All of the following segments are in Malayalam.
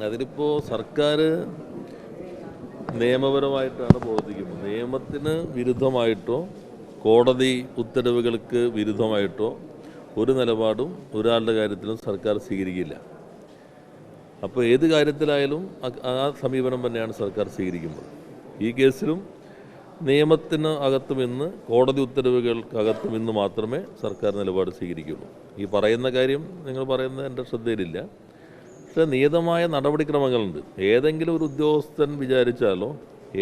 അതിലിപ്പോൾ സർക്കാർ നിയമപരമായിട്ടാണ് പ്രവർത്തിക്കുന്നത്. നിയമത്തിന് വിരുദ്ധമായിട്ടോ കോടതി ഉത്തരവുകൾക്ക് വിരുദ്ധമായിട്ടോ ഒരു നിലപാടും ഒരാളുടെ കാര്യത്തിലും സർക്കാർ സ്വീകരിക്കില്ല. അപ്പോൾ ഏത് കാര്യത്തിലായാലും ആ സമീപനം തന്നെയാണ് സർക്കാർ സ്വീകരിക്കുന്നത്. ഈ കേസിലും നിയമത്തിന് അകത്തും ഇന്ന് കോടതി ഉത്തരവുകൾക്കകത്തും ഇന്ന് മാത്രമേ സർക്കാർ നിലപാട് സ്വീകരിക്കുള്ളൂ. ഈ പറയുന്ന കാര്യം നിങ്ങൾ പറയുന്നത് എൻ്റെ ശ്രദ്ധയിലില്ല. പക്ഷേ നിയതമായ നടപടിക്രമങ്ങളുണ്ട്. ഏതെങ്കിലും ഒരു ഉദ്യോഗസ്ഥൻ വിചാരിച്ചാലോ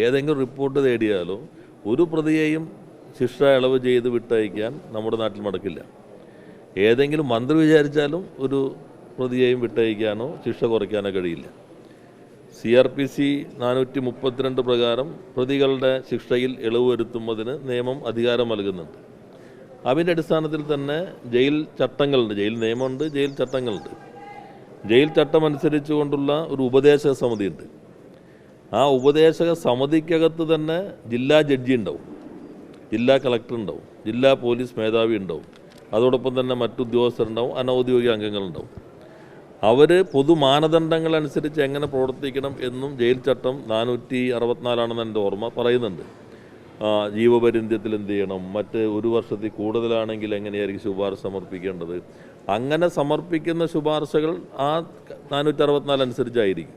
ഏതെങ്കിലും റിപ്പോർട്ട് തേടിയാലോ ഒരു പ്രതിയെയും ശിക്ഷ ഇളവ് ചെയ്ത് വിട്ടയക്കാൻ നമ്മുടെ നാട്ടിൽ നടക്കില്ല. ഏതെങ്കിലും മന്ത്രി വിചാരിച്ചാലും ഒരു പ്രതിയെയും വിട്ടയക്കാനോ ശിക്ഷ കുറയ്ക്കാനോ കഴിയില്ല. CRPC 432 പ്രകാരം പ്രതികളുടെ ശിക്ഷയിൽ ഇളവ് വരുത്തുന്നതിന് നിയമം അധികാരം നൽകുന്നുണ്ട്. അതിൻ്റെ അടിസ്ഥാനത്തിൽ തന്നെ ജയിൽ ചട്ടങ്ങളുണ്ട്, ജയിൽ നിയമമുണ്ട്, ജയിൽ ചട്ടങ്ങളുണ്ട്. ജയിൽ ചട്ടം അനുസരിച്ചുകൊണ്ടുള്ള ഒരു ഉപദേശക സമിതിയുണ്ട്. ആ ഉപദേശക സമിതിക്കകത്ത് തന്നെ ജില്ലാ ജഡ്ജി ഉണ്ടാവും, ജില്ലാ കളക്ടർ ഉണ്ടാവും, ജില്ലാ പോലീസ് മേധാവി ഉണ്ടാവും, അതോടൊപ്പം തന്നെ മറ്റു ഉദ്യോഗസ്ഥരുണ്ടാവും, അനൗദ്യോഗിക അംഗങ്ങളുണ്ടാവും. അവർ പൊതു മാനദണ്ഡങ്ങളനുസരിച്ച് എങ്ങനെ പ്രവർത്തിക്കണം എന്നും ജയിൽ ചട്ടം 464 എൻ്റെ ഓർമ്മ പറയുന്നുണ്ട്. ജീവപര്യന്തത്തിൽ എന്ത് ചെയ്യണം, മറ്റ് 1 വർഷത്തിൽ കൂടുതലാണെങ്കിൽ എങ്ങനെയായിരിക്കും ശുപാർശ സമർപ്പിക്കേണ്ടത്. അങ്ങനെ സമർപ്പിക്കുന്ന ശുപാർശകൾ ആ 464 അനുസരിച്ചായിരിക്കും.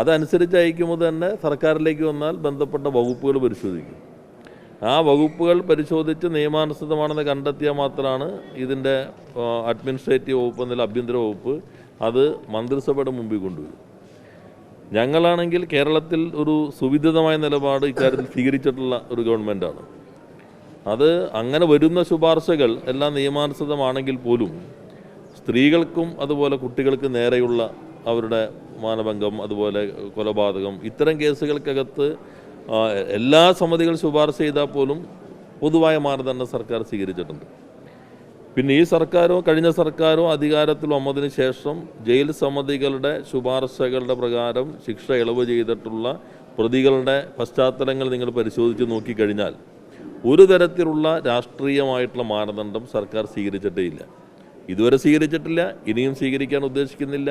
അതനുസരിച്ച് അയക്കുമ്പോൾ തന്നെ സർക്കാരിലേക്ക് വന്നാൽ ബന്ധപ്പെട്ട വകുപ്പുകൾ പരിശോധിക്കും. ആ വകുപ്പുകൾ പരിശോധിച്ച് നിയമാനുസൃതമാണെന്ന് കണ്ടെത്തിയാൽ മാത്രമാണ് ഇതിൻ്റെ അഡ്മിനിസ്ട്രേറ്റീവ് വകുപ്പ് എന്നല്ല ആഭ്യന്തര വകുപ്പ് അത് മന്ത്രിസഭയുടെ മുമ്പിൽ കൊണ്ടുവരും. ഞങ്ങളാണെങ്കിൽ കേരളത്തിൽ ഒരു സുവിദിതമായ നിലപാട് ഇക്കാര്യത്തിൽ സ്വീകരിച്ചിട്ടുള്ള ഒരു ഗവൺമെൻറ്റാണ്. അത് അങ്ങനെ വരുന്ന ശുപാർശകൾ എല്ലാം നിയമാനുസൃതമാണെങ്കിൽ പോലും സ്ത്രീകൾക്കും അതുപോലെ കുട്ടികൾക്ക് നേരെയുള്ള അവരുടെ മാനഭംഗം, അതുപോലെ കൊലപാതകം, ഇത്തരം കേസുകൾക്കകത്ത് എല്ലാ സമിതികൾ ശുപാർശ ചെയ്താൽ പോലും പൊതുവായ മാനദണ്ഡം സർക്കാർ സ്വീകരിച്ചിട്ടുണ്ട്. പിന്നെ ഈ സർക്കാരോ കഴിഞ്ഞ സർക്കാരോ അധികാരത്തിൽ വന്നതിന് ശേഷം ജയിൽ സമിതികളുടെ ശുപാർശകളുടെ പ്രകാരം ശിക്ഷ ഇളവ് ചെയ്തിട്ടുള്ള പ്രതികളുടെ പശ്ചാത്തലങ്ങൾ നിങ്ങൾ പരിശോധിച്ച് നോക്കിക്കഴിഞ്ഞാൽ ഒരു തരത്തിലുള്ള രാഷ്ട്രീയമായിട്ടുള്ള മാനദണ്ഡം സർക്കാർ സ്വീകരിച്ചിട്ടേ ഇല്ല. ഇതുവരെ സ്വീകരിച്ചിട്ടില്ല, ഇനിയും സ്വീകരിക്കാൻ ഉദ്ദേശിക്കുന്നില്ല.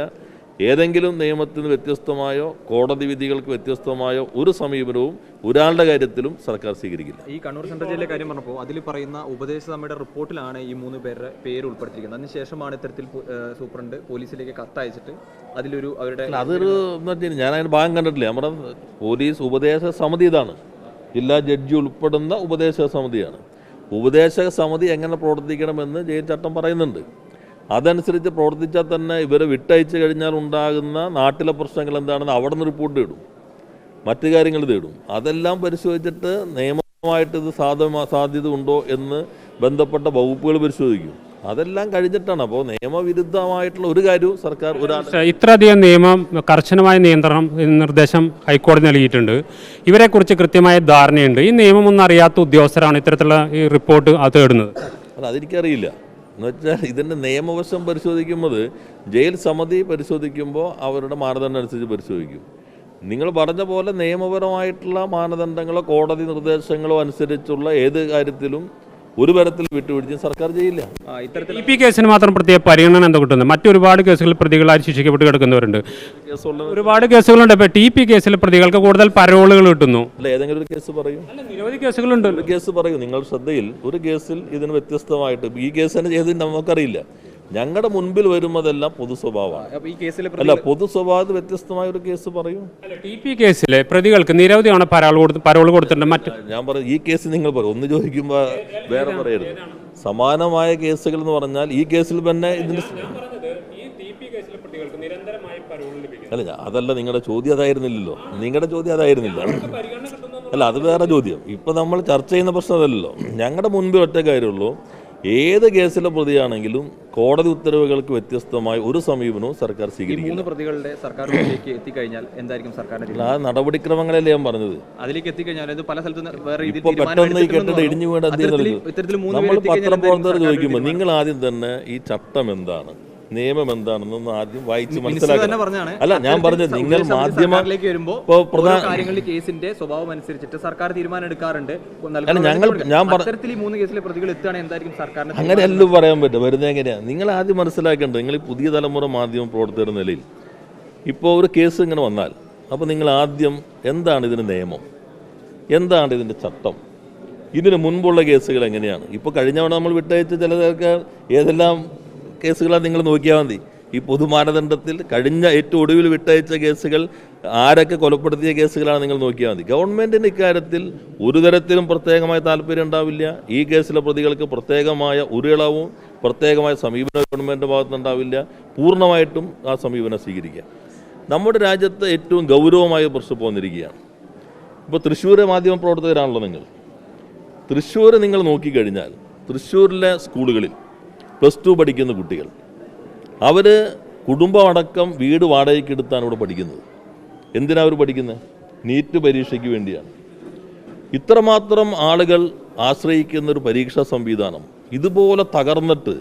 ഏതെങ്കിലും നിയമത്തിന് വ്യത്യസ്തമായോ കോടതി വിധികൾക്ക് വ്യത്യസ്തമായോ ഒരു സമീപനവും ഒരാളുടെ കാര്യത്തിലും സർക്കാർ സ്വീകരിക്കില്ല. ഈ കണ്ണൂർ സെൻട്രൽ ജയിലിലെ കാര്യം പറഞ്ഞപ്പോൾ അതിൽ പറയുന്ന ഉപദേശ സമിതിയുടെ റിപ്പോർട്ടിലാണ് ഈ 3 പേരുടെ പേര് ഉൾപ്പെടുത്തിയിരിക്കുന്നത്. അതിനുശേഷമാണ് ഇത്തരത്തിൽ സൂപ്രണ്ട് പോലീസിലേക്ക് കത്തയച്ചിട്ട് അതിലൊരു അവരുടെ അതൊരു ഞാൻ അതിന് ഭാഗം കണ്ടിട്ടില്ല. നമ്മുടെ പോലീസ് ഉപദേശക സമിതി ഇതാണ്, ജില്ലാ ജഡ്ജി ഉൾപ്പെടുന്ന ഉപദേശക സമിതിയാണ്. ഉപദേശക സമിതി എങ്ങനെ പ്രവർത്തിക്കണമെന്ന് ജയിൽ ചട്ടം പറയുന്നുണ്ട്. അതനുസരിച്ച് പ്രവർത്തിച്ചാൽ തന്നെ ഇവരെ വിട്ടയച്ചു കഴിഞ്ഞാൽ ഉണ്ടാകുന്ന നാട്ടിലെ പ്രശ്നങ്ങൾ എന്താണെന്ന് അവിടെ നിന്ന് റിപ്പോർട്ട് തേടും, മറ്റു കാര്യങ്ങൾ തേടും. അതെല്ലാം പരിശോധിച്ചിട്ട് നിയമമായിട്ട് ഇത് സാധ്യത ഉണ്ടോ എന്ന് ബന്ധപ്പെട്ട വകുപ്പുകൾ പരിശോധിക്കും. അതെല്ലാം കഴിഞ്ഞിട്ടാണ്. അപ്പോൾ നിയമവിരുദ്ധമായിട്ടുള്ള ഒരു കാര്യവും സർക്കാർ ഇത്രയധികം നിയമം കർശനമായ നിയന്ത്രണം നിർദ്ദേശം ഹൈക്കോടതി നൽകിയിട്ടുണ്ട്. ഇവരെക്കുറിച്ച് കൃത്യമായ ധാരണയുണ്ട്. ഈ നിയമമൊന്നും അറിയാത്ത ഉദ്യോഗസ്ഥരാണ് ഇത്തരത്തിലുള്ള ഈ റിപ്പോർട്ട് തേടുന്നത്. അല്ല, അതെനിക്കറിയില്ല. എന്നുവെച്ചാൽ ഇതിൻ്റെ നിയമവശം പരിശോധിക്കുമ്പോൾ ജയിൽ സമിതി പരിശോധിക്കുമ്പോൾ അവരുടെ മാനദണ്ഡം അനുസരിച്ച് പരിശോധിക്കും. നിങ്ങൾ പറഞ്ഞ പോലെ നിയമപരമായിട്ടുള്ള മാനദണ്ഡങ്ങളോ കോടതി നിർദ്ദേശങ്ങളോ അനുസരിച്ചുള്ള ഏത് കാര്യത്തിലും ഒരു തരത്തിൽ വിട്ടുവീഴ്ചയും സർക്കാർ ചെയ്യില്ല. TP കേസിന് മാത്രം പ്രത്യേക പരിഗണന എന്താ കിട്ടുന്നത്? മറ്റൊരുപാട് കേസുകളിൽ പ്രതികളായി ശിക്ഷിക്കപ്പെട്ട് കിടക്കുന്നവരുണ്ട്. ഒരുപാട് കേസുകളുണ്ട്. ഇപ്പോൾ TP കേസിലെ പ്രതികൾക്ക് കൂടുതൽ പരോളുകൾ കിട്ടുന്നു. അല്ല, ഏതെങ്കിലും ഒരു കേസ് പറയും. നിരവധി കേസുകളുണ്ട്. ഒരു കേസ് പറയൂ, നിങ്ങൾ ശ്രദ്ധയിൽ ഒരു കേസിൽ ഇതിന് വ്യത്യസ്തമായിട്ട് ഈ കേസ് തന്നെ ചെയ്തത് നമുക്കറിയില്ല. ഞങ്ങളുടെ മുൻപിൽ വരുന്നതെല്ലാം പൊതു സ്വഭാവമാണ്. അല്ല, പൊതു സ്വഭാവത്തിൽ വ്യത്യസ്തമായ ഒരു കേസ് പറയും. TP കേസിലെ പ്രതികൾക്ക് നിരവധി തവണ പരോൾ കൊടുത്തിട്ടുണ്ട്. ഞാൻ പറയും, ഈ കേസ് നിങ്ങൾ പറയും, ഒന്ന് ചോദിക്കുമ്പോൾ വേറെ പറയരുത്. സമാനമായ കേസുകൾ എന്ന് പറഞ്ഞാൽ ഈ കേസിൽ തന്നെ ഇതിന് അല്ല, അതല്ല നിങ്ങളുടെ ചോദ്യം അതായിരുന്നില്ലല്ലോ. നിങ്ങളുടെ ചോദ്യം അതായിരുന്നില്ല. അല്ല, അത് വേറെ ചോദ്യം. ഇപ്പം നമ്മൾ ചർച്ച ചെയ്യുന്ന പ്രശ്നം അതല്ലല്ലോ. ഞങ്ങളുടെ മുൻപിൽ ഒറ്റ കാര്യമുള്ളൂ, ഏത് കേസിലെ പ്രതിയാണെങ്കിലും കോടതി ഉത്തരവുകൾക്ക് വ്യത്യസ്തമായ ഒരു സമീപനവും സർക്കാർ സ്വീകരിക്കും. പ്രതികളുടെ സർക്കാരിലേക്ക് എത്തിക്കഴിഞ്ഞാൽ എന്തായിരിക്കും സർക്കാരിന്റെ ആ നടപടിക്രമങ്ങളല്ലേ ഞാൻ പറഞ്ഞത്. അതിലേക്ക് എത്തിക്കഴിഞ്ഞാൽ പല സ്ഥലത്തും ഇപ്പൊ പെട്ടെന്ന് ഈ കെട്ടിടം ഇടിഞ്ഞു വീണ നമ്മൾ പത്രപ്രവർത്തകർ ചോദിക്കുമ്പോൾ നിങ്ങൾ ആദ്യം തന്നെ ഈ ചട്ടം എന്താണ്, നിയമം എന്താണെന്നൊന്ന് ആദ്യം വായിച്ച് മനസ്സിലാക്കണം. അല്ല, ഞാൻ പറഞ്ഞത് നിങ്ങൾ മാധ്യമത്തിലേക്ക് വരുമ്പോൾ കാര്യങ്ങളിൽ കേസിന്റെ സ്വഭാവം അനുസരിച്ചിട്ട് സർക്കാർ തീരുമാനം എടുക്കാറുണ്ട്. അങ്ങനെ എല്ലാം പറയാൻ പറ്റും. വെറുതെ എങ്ങനെയാണ് നിങ്ങൾ ആദ്യം മനസ്സിലാക്കേണ്ടത്. നിങ്ങൾ ഈ പുതിയ തലമുറ മാധ്യമ പ്രവർത്തകരുടെ നിലയിൽ ഇപ്പോൾ ഒരു കേസ് ഇങ്ങനെ വന്നാൽ അപ്പോൾ നിങ്ങൾ ആദ്യം എന്താണ് ഇതിൻ്റെ നിയമം, എന്താണ് ഇതിൻ്റെ ചട്ടം, ഇതിന് മുൻപുള്ള കേസുകൾ എങ്ങനെയാണ്? ഇപ്പോൾ കഴിഞ്ഞ തവണ നമ്മൾ വിട്ടയച്ച ചിലർക്ക് ഏതെല്ലാം കേസുകളാണ് നിങ്ങൾ നോക്കിയാൽ മതി. ഈ പൊതുമാനദണ്ഡത്തിൽ കഴിഞ്ഞ ഏറ്റവും ഒടുവിൽ വിട്ടയച്ച കേസുകൾ ആരൊക്കെ കൊലപ്പെടുത്തിയ കേസുകളാണ് നിങ്ങൾ നോക്കിയാൽ മതി. ഗവൺമെൻറ്റിന് ഇക്കാര്യത്തിൽ ഒരു തരത്തിലും പ്രത്യേകമായ താല്പര്യം ഉണ്ടാവില്ല. ഈ കേസിലെ പ്രതികൾക്ക് പ്രത്യേകമായ ഒരു ഇളവും പ്രത്യേകമായ സമീപനം ഗവൺമെൻറ് ഭാഗത്തുനിന്നുണ്ടാവില്ല. പൂർണ്ണമായിട്ടും ആ സമീപനം സ്വീകരിക്കുക. നമ്മുടെ രാജ്യത്ത് ഏറ്റവും ഗൗരവമായ പ്രശ്നം പോന്നിരിക്കുകയാണ്. ഇപ്പോൾ തൃശ്ശൂർ മാധ്യമ പ്രവർത്തകരാണല്ലോ നിങ്ങൾ. തൃശ്ശൂർ നിങ്ങൾ നോക്കിക്കഴിഞ്ഞാൽ തൃശ്ശൂരിലെ സ്കൂളുകളിൽ +2 പഠിക്കുന്ന കുട്ടികൾ അവർ കുടുംബമടക്കം വീട് വാടകയ്ക്ക് എടുത്താണ് ഇവിടെ പഠിക്കുന്നത്. എന്തിനാണ് അവർ പഠിക്കുന്നത്? നീറ്റ് പരീക്ഷയ്ക്ക് വേണ്ടിയാണ്. ഇത്രമാത്രം ആളുകൾ ആശ്രയിക്കുന്നൊരു പരീക്ഷാ സംവിധാനം ഇതുപോലെ തകർന്നിട്ട്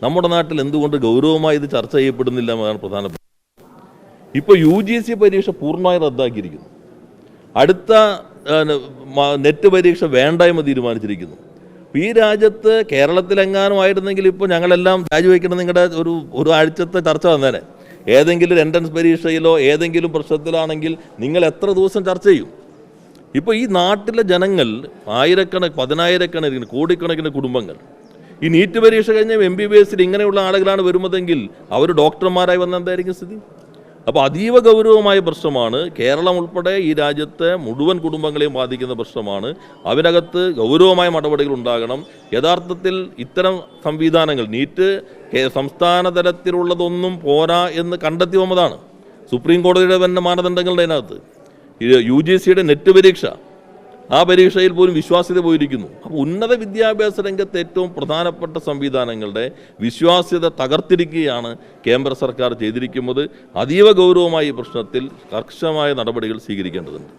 നമ്മുടെ നാട്ടിൽ എന്തുകൊണ്ട് ഗൗരവമായി ഇത് ചർച്ച ചെയ്യപ്പെടുന്നില്ല എന്നതാണ് പ്രധാനപ്പെട്ട. ഇപ്പോൾ UGC പരീക്ഷ പൂർണ്ണമായി റദ്ദാക്കിയിരിക്കുന്നു. അടുത്ത നെറ്റ് പരീക്ഷ വേണ്ട എന്ന് തീരുമാനിച്ചിരിക്കുന്നു. ഈ രാജ്യത്ത് കേരളത്തിലെങ്ങാനും ആയിരുന്നെങ്കിൽ ഇപ്പോൾ ഞങ്ങളെല്ലാം രാജിവെക്കണം നിങ്ങളുടെ ഒരു ആഴ്ചത്തെ ചർച്ച വന്നേനെ. ഏതെങ്കിലും ഒരു എൻട്രൻസ് പരീക്ഷയിലോ ഏതെങ്കിലും പ്രശ്നത്തിലാണെങ്കിൽ നിങ്ങൾ എത്ര ദിവസം ചർച്ച ചെയ്യും? ഇപ്പോൾ ഈ നാട്ടിലെ ജനങ്ങൾ പതിനായിരക്കണക്കിന് കോടിക്കണക്കിന് കുടുംബങ്ങൾ ഈ നീറ്റ് പരീക്ഷ കഴിഞ്ഞ MBBSൽ ഇങ്ങനെയുള്ള ആളുകളാണ് വരുന്നതെങ്കിൽ അവർ ഡോക്ടർമാരായി വന്ന എന്തായിരിക്കും സ്ഥിതി? അപ്പോൾ അതീവ ഗൗരവമായ പ്രശ്നമാണ്. കേരളം ഉൾപ്പെടെ ഈ രാജ്യത്തെ മുഴുവൻ കുടുംബങ്ങളെയും ബാധിക്കുന്ന പ്രശ്നമാണ്. അതിനകത്ത് ഗൗരവമായ നടപടികൾ ഉണ്ടാകണം. യഥാർത്ഥത്തിൽ ഇത്തരം സംവിധാനങ്ങൾ നീറ്റ് സംസ്ഥാന തലത്തിലുള്ളതൊന്നും പോരാ എന്ന് കണ്ടെത്തി വന്നതാണ്. സുപ്രീം കോടതിയുടെ തന്നെ മാനദണ്ഡങ്ങളുടെ അതിനകത്ത് UGCയുടെ നെറ്റ് പരീക്ഷ, ആ പരീക്ഷയിൽ പോലും വിശ്വാസ്യത പോയിരിക്കുന്നു. അപ്പോൾ ഉന്നത വിദ്യാഭ്യാസ രംഗത്ത് ഏറ്റവും പ്രധാനപ്പെട്ട സംവിധാനങ്ങളുടെ വിശ്വാസ്യത തകർത്തിരിക്കുകയാണ് കേന്ദ്ര സർക്കാർ ചെയ്തിരിക്കുന്നത്. അതീവ ഗൗരവമായ ഈ പ്രശ്നത്തിൽ കർശനമായ നടപടികൾ സ്വീകരിക്കേണ്ടതുണ്ട്.